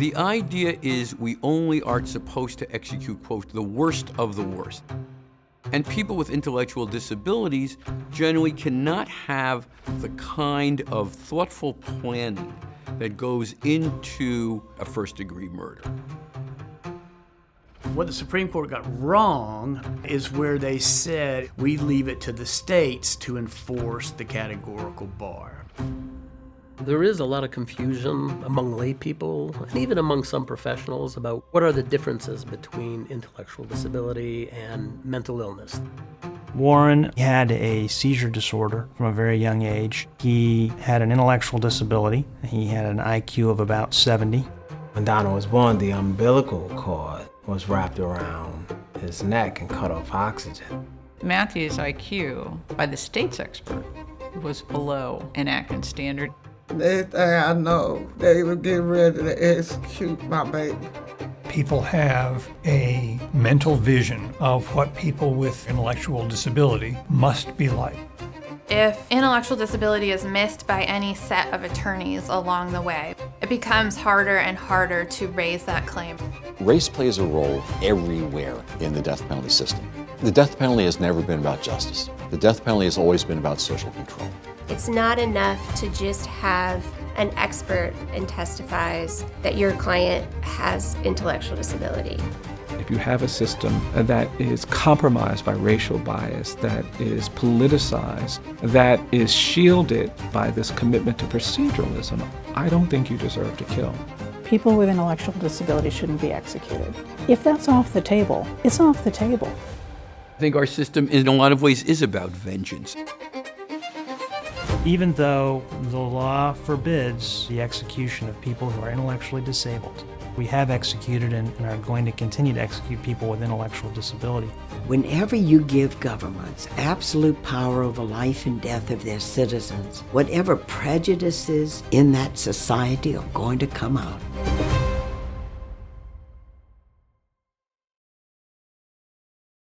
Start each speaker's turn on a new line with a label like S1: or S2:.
S1: The idea is we only are supposed to execute, quote, the worst of the worst. And people with intellectual disabilities generally cannot have the kind of thoughtful planning that goes into a first-degree murder.
S2: What the Supreme Court got wrong is where they said we leave it to the states to enforce the categorical bar.
S3: There is a lot of confusion among lay people and even among some professionals about what are the differences between intellectual disability and mental illness.
S4: Warren had a seizure disorder from a very young age. He had an intellectual disability. He had an IQ of about 70.
S5: When Donald was born, the umbilical cord was wrapped around his neck and cut off oxygen.
S6: Matthew's IQ, by the state's expert, was below an Atkins standard.
S7: Next thing I know, they were getting ready to execute my baby.
S8: People have a mental vision of what people with intellectual disability must be like.
S9: If intellectual disability is missed by any set of attorneys along the way, it becomes harder and harder to raise that claim.
S10: Race plays a role everywhere in the death penalty system. The death penalty has never been about justice. The death penalty has always been about social control.
S11: It's not enough to just have an expert and testifies that your client has intellectual disability.
S12: If you have a system that is compromised by racial bias, that is politicized, that is shielded by this commitment to proceduralism, I don't think you deserve to kill.
S13: People with intellectual disability shouldn't be executed. If that's off the table, it's off the table.
S1: I think our system in a lot of ways is about vengeance.
S4: Even though the law forbids the execution of people who are intellectually disabled, we have executed and are going to continue to execute people with intellectual disability.
S14: Whenever you give governments absolute power over life and death of their citizens, whatever prejudices in that society are going to come out.